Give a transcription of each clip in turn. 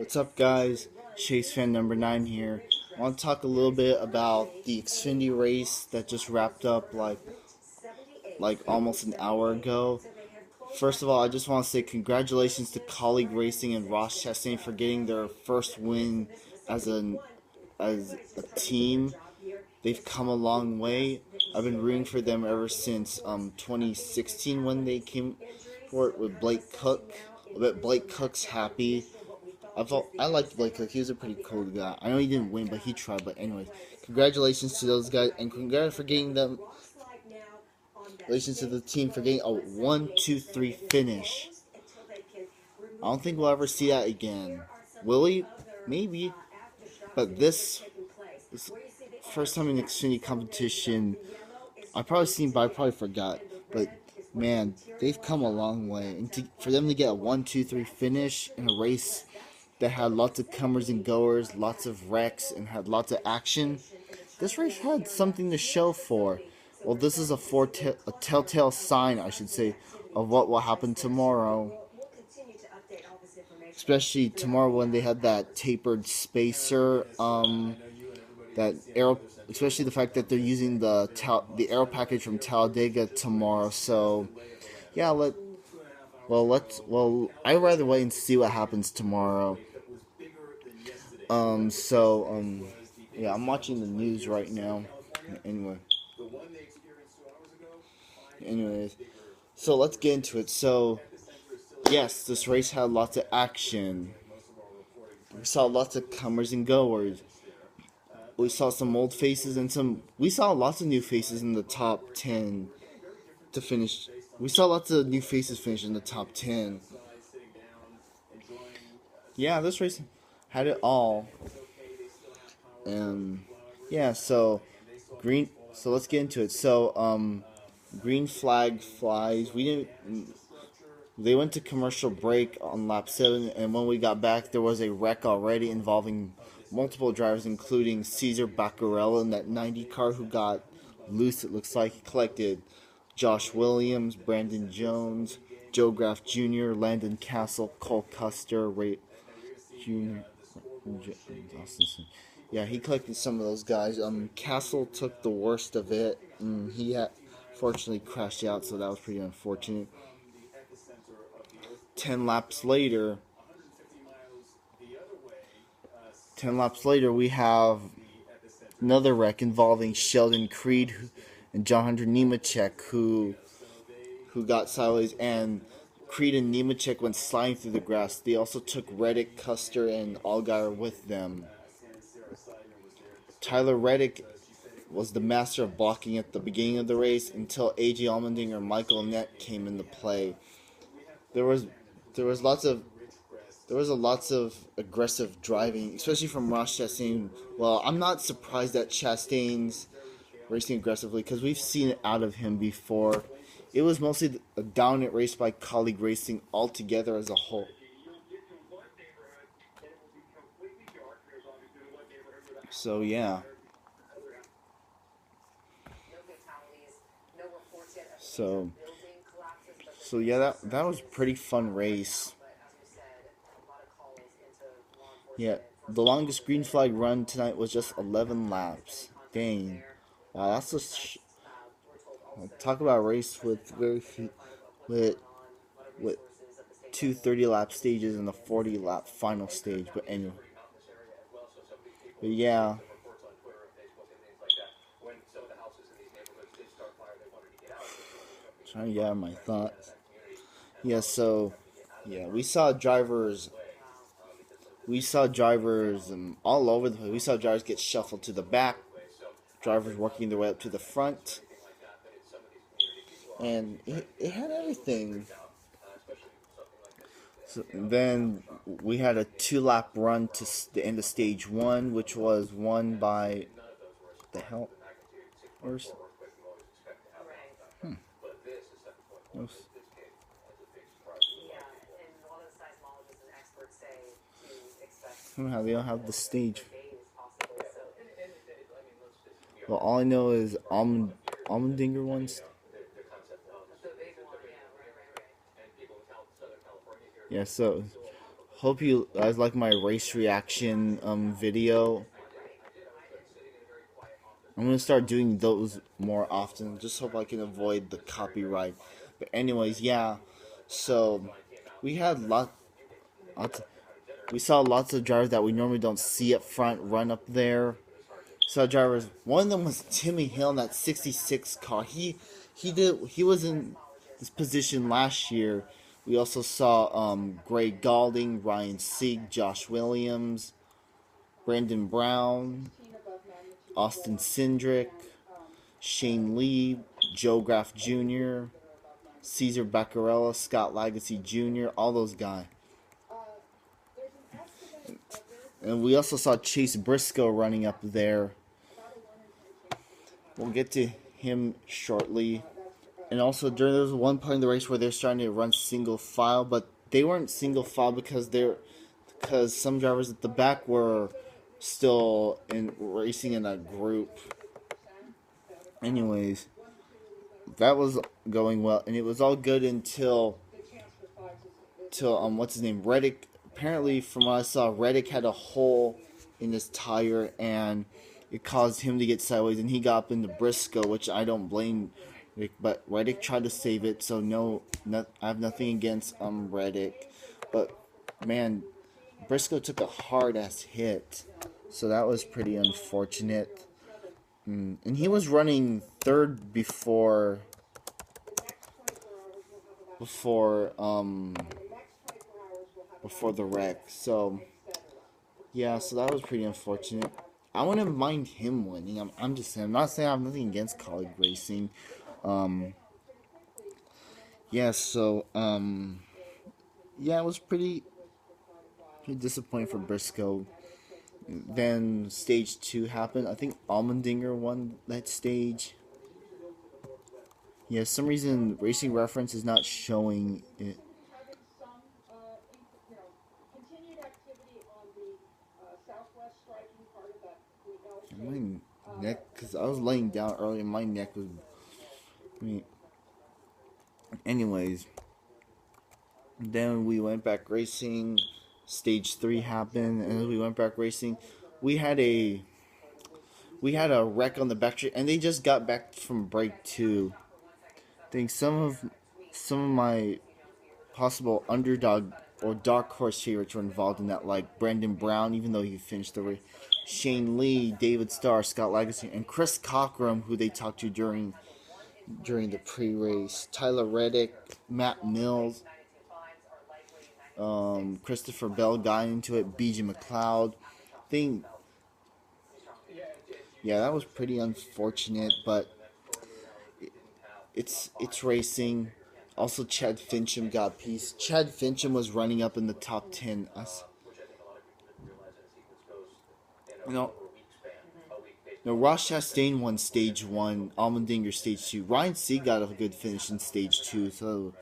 What's up, guys? Chase fan number 9 here. I want to talk a little bit about the Xfinity race that just wrapped up like almost an hour ago. First of all, I just want to say congratulations to Colleague Racing and Ross Chastain for getting their first win as a team. They've come a long way. I've been rooting for them ever since 2016 when they came for it with Blake Cook. I bet Blake Cook's happy. I liked Blake Cook. He was a pretty cool guy. I know he didn't win, but he tried. But anyways, congratulations to those guys, and congratulations for getting them. Congratulations to the team for getting a 1-2-3 finish. I don't think we'll ever see that again. Will we? Maybe. But this is first time in Xfinity competition. I've probably seen, but I probably forgot. But man, they've come a long way, and for them to get a 1-2-3 finish in a race that had lots of comers and goers, lots of wrecks, and had lots of action. This race had something to show for. Well, this is a telltale sign, I should say, of what will happen tomorrow. Especially tomorrow when they had that tapered spacer, that arrow. Especially the fact that they're using the aero package from Talladega tomorrow. So, yeah, I'd rather wait and see what happens tomorrow. Yeah, I'm watching the news right now. Anyways, so let's get into it. So, yes, this race had lots of action. We saw lots of comers and goers. We saw some old faces and we saw lots of new faces in the top 10 to finish. We saw lots of new faces finish in the top 10. Yeah, this race had it all. And yeah, so let's get into it. So green flag flies. They went to commercial break on lap 7, and when we got back there was a wreck already involving multiple drivers, including Cesar Baccarella in that 90 car who got loose. It looks like he collected Josh Williams, Brandon Jones, Joe Graff Jr., Landon Castle, Cole Custer, Ray Jr. Yeah, he collected some of those guys. Castle took the worst of it. He had fortunately crashed out, so that was pretty unfortunate. 10 laps later, we have another wreck involving Sheldon Creed and John Hunter Nemechek, who got sideways, and Creed and Nemechek went sliding through the grass. They also took Reddick, Custer, and Allgaier with them. Tyler Reddick was the master of blocking at the beginning of the race until A.J. Allmendinger and Michael Annett came into play. There was lots of aggressive driving, especially from Ross Chastain. Well, I'm not surprised that Chastain's racing aggressively because we've seen it out of him before. It was mostly a dominant race by Colleague Racing altogether as a whole. So yeah. So yeah, that was a pretty fun race. Yeah, the longest green flag run tonight was just 11 laps. Dang. Wow, that's just talk about a race with very few, with 2 30-lap stages and a 40-lap final stage. But anyway. But yeah. Trying to get out my thoughts. Yeah, so yeah, we saw drivers all over the place. We saw drivers get shuffled to the back, drivers working their way up to the front, and it had everything. So then we had a 2-lap run to the end of stage 1, which was won by the hell. Where's Somehow they don't have the stage. Well, all I know is Allmendinger once. Yeah, so hope you guys like my race reaction video. I'm gonna start doing those more often. Just hope I can avoid the copyright. But anyways, yeah. So we had lots. We saw lots of drivers that we normally don't see up front run up there. Saw drivers. One of them was Timmy Hill in that '66 car. He was in this position last year. We also saw Greg Galding, Ryan Sieg, Josh Williams, Brandon Brown, Austin Cindric, Shane Lee, Joe Graff Jr., Caesar Beccarella, Scott Lagasse Jr., all those guys. And we also saw Chase Briscoe running up there. We'll get to him shortly. And also, there was one point in the race where they're starting to run single file, but they weren't single file because some drivers at the back were still racing in a group. Anyways, that was going well, and it was all good until what's his name, Reddick. Apparently, from what I saw, Reddick had a hole in his tire, and it caused him to get sideways, and he got up into Briscoe, which I don't blame Reddick, but Reddick tried to save it, so I have nothing against Reddick, but man, Briscoe took a hard ass hit, so that was pretty unfortunate. And he was running third before the wreck. So yeah, so that was pretty unfortunate. I wouldn't mind him winning. I'm just saying. I'm not saying I have nothing against college racing. Yeah. So yeah, it was pretty disappointing for Briscoe. Then stage 2 happened. I think Allmendinger won that stage. Yeah, some reason Racing Reference is not showing it. My neck, because I was laying down earlier, my neck was. Anyways, then we went back racing. Stage 3 happened, and as we went back racing, we had a wreck on the back street, and they just got back from break 2. I think some of my possible underdog or dark horse favorites were involved in that, like Brandon Brown, even though he finished the race, Shane Lee, David Starr, Scott Lagasse, and Chris Cockrum, who they talked to during the pre-race. Tyler Reddick, Matt Mills, Christopher Bell got into it. BJ McLeod. Yeah, that was pretty unfortunate, but it's racing. Also, Chad Fincham got a piece. Chad Fincham was running up in the top 10. Ross Chastain won stage 1. Allmendinger stage 2. Ryan Sieg got a good finish in stage 2, so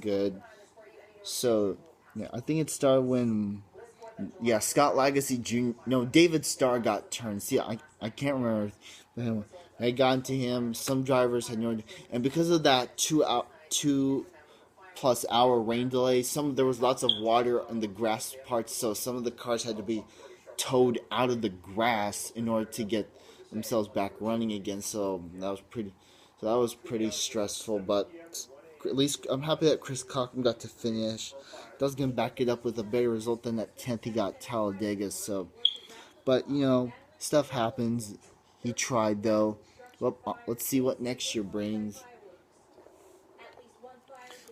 good. So yeah, I think it started when Scott Lagasse Jr. No, David Starr got turned. See, I can't remember. I got into him. Some drivers had no idea, and because of that 2+ hour rain delay, there was lots of water in the grass parts, so some of the cars had to be towed out of the grass in order to get themselves back running again. So that was pretty stressful, but at least I'm happy that Chris Cockrum got to finish. Does gonna back it up with a better result than that 10th he got Talladega. So, but stuff happens. He tried though. Well, let's see what next year brings.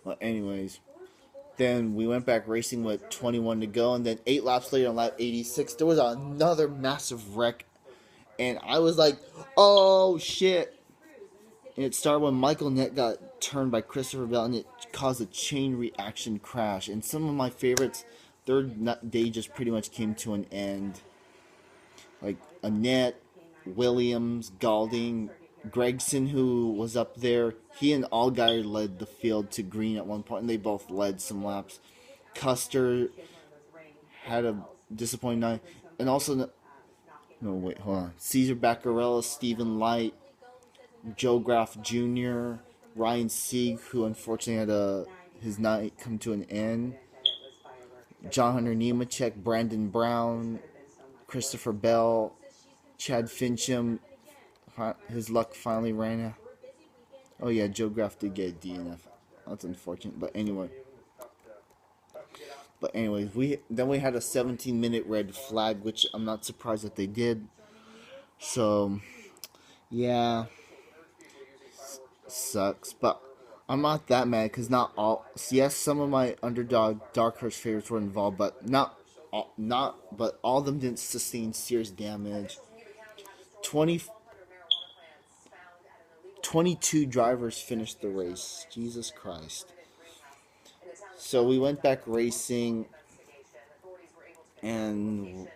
Well, anyways, then we went back racing with 21 to go, and then 8 laps later on lap 86, there was another massive wreck, and I was like, "Oh shit!" And it started when Michael Nett got turned by Christopher Bell, and it caused a chain reaction crash. And some of my favorites, third day just pretty much came to an end. Like Annette, Williams, Galding, Gregson, who was up there. He and Allgaier led the field to green at one point, and they both led some laps. Custer had a disappointing night. And also, hold on. Caesar Beccarella, Stephen Light, Joe Graff Jr., Ryan Sieg, who unfortunately had his night come to an end. John Hunter Nemechek, Brandon Brown, Christopher Bell, Chad Fincham. His luck finally ran out. Oh yeah, Joe Graff did get a DNF. That's unfortunate, but anyway. But anyways, we had a 17-minute red flag, which I'm not surprised that they did. So yeah, sucks. But I'm not that mad because not all. Yes, some of my underdog dark horse favorites were involved, but but all of them didn't sustain serious damage. 20, 22 drivers finished the race. Jesus Christ. So we went back racing, and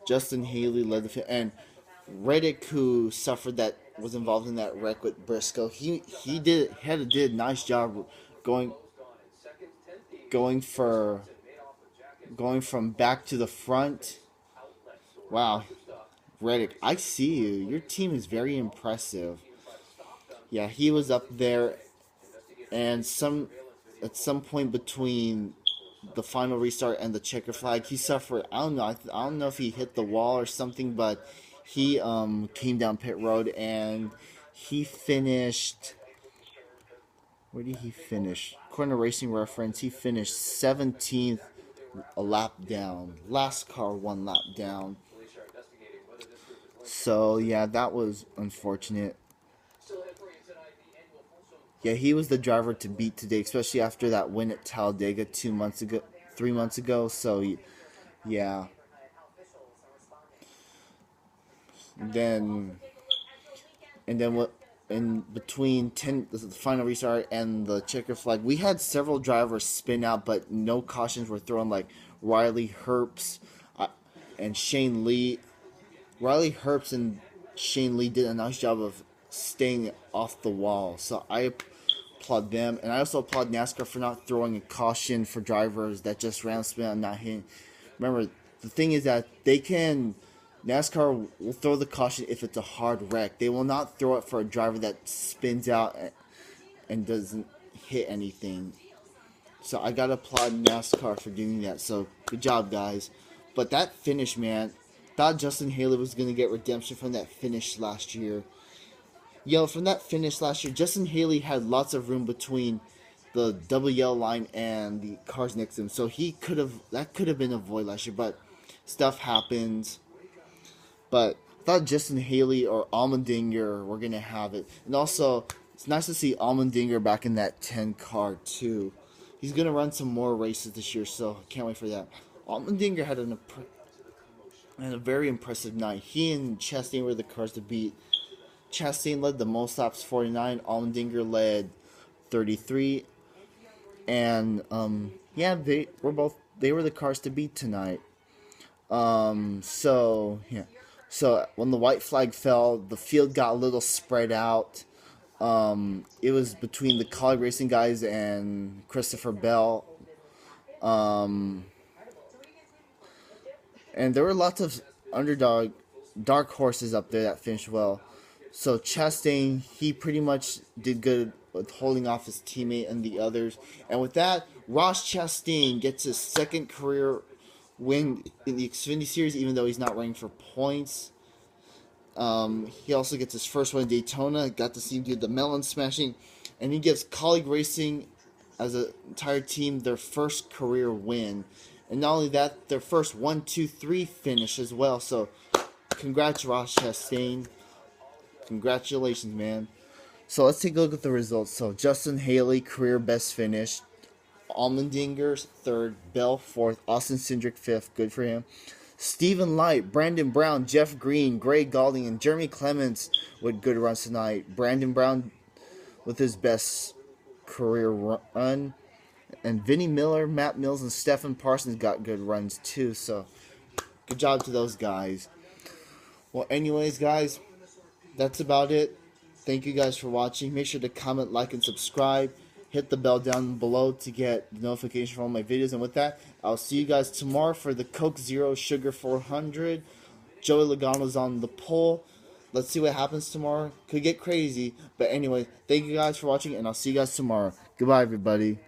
Justin Haley led the and Reddick, who suffered that was involved in that wreck with Briscoe. He did a nice job going going for going from back to the front. Wow, Reddick, I see you. Your team is very impressive. Yeah, he was up there, and at some point between the final restart and the checker flag, he suffered. I don't know. I don't know if he hit the wall or something, but he came down pit road and he finished. Where did he finish? According to Racing Reference, he finished 17th, a lap down. Last car 1 lap down. So yeah, that was unfortunate. Yeah, he was the driver to beat today, especially after that win at Talladega 3 months ago. So yeah. Then what? In between the final restart and the checker flag, we had several drivers spin out, but no cautions were thrown. Like Riley Herbst and Shane Lee. Riley Herbst and Shane Lee did a nice job of staying off the wall. So I applaud them, and I also applaud NASCAR for not throwing a caution for drivers that just ran spin out and not hitting. Remember, the thing is that NASCAR will throw the caution if it's a hard wreck. They will not throw it for a driver that spins out and doesn't hit anything. So I gotta applaud NASCAR for doing that. So good job, guys. But that finish, man, thought Justin Haley was gonna get redemption from that finish last year. From that finish last year, Justin Haley had lots of room between the double yellow line and the cars next to him. So that could have been avoided last year, but stuff happens. But I thought Justin Haley or Allmendinger were going to have it. And also, it's nice to see Allmendinger back in that 10 car, too. He's going to run some more races this year, so can't wait for that. Allmendinger had a very impressive night. He and Chastain were the cars to beat. Chastain led the most laps, 49. Allmendinger led 33. And, they were the cars to beat tonight. So when the white flag fell, the field got a little spread out. It was between the College Racing guys and Christopher Bell. And there were lots of underdog, dark horses up there that finished well. So Chastain, he pretty much did good with holding off his teammate and the others. And with that, Ross Chastain gets his second career win in the Xfinity Series, even though he's not running for points. He also gets his first win in Daytona. Got to see him do the melon smashing. And he gives Colleague Racing as an entire team their first career win. And not only that, their first 1-2-3 finish as well. So, congrats, Ross Chastain. Congratulations, man. So, let's take a look at the results. So, Justin Haley, career best finish. Allmendinger's third. Bell fourth. Austin Cindric fifth. Good for him. Stephen Light, Brandon Brown, Jeff Green, Greg Galding, and Jeremy Clements with good runs tonight. Brandon Brown with his best career run. And Vinnie Miller, Matt Mills, and Stephen Parsons got good runs too. So, good job to those guys. Well, anyways, guys, that's about it. Thank you guys for watching. Make sure to comment, like, and subscribe. Hit the bell down below to get the notification for all my videos. And with that, I'll see you guys tomorrow for the Coke Zero Sugar 400. Joey Logano's on the pole. Let's see what happens tomorrow. Could get crazy. But anyway, thank you guys for watching, and I'll see you guys tomorrow. Goodbye, everybody.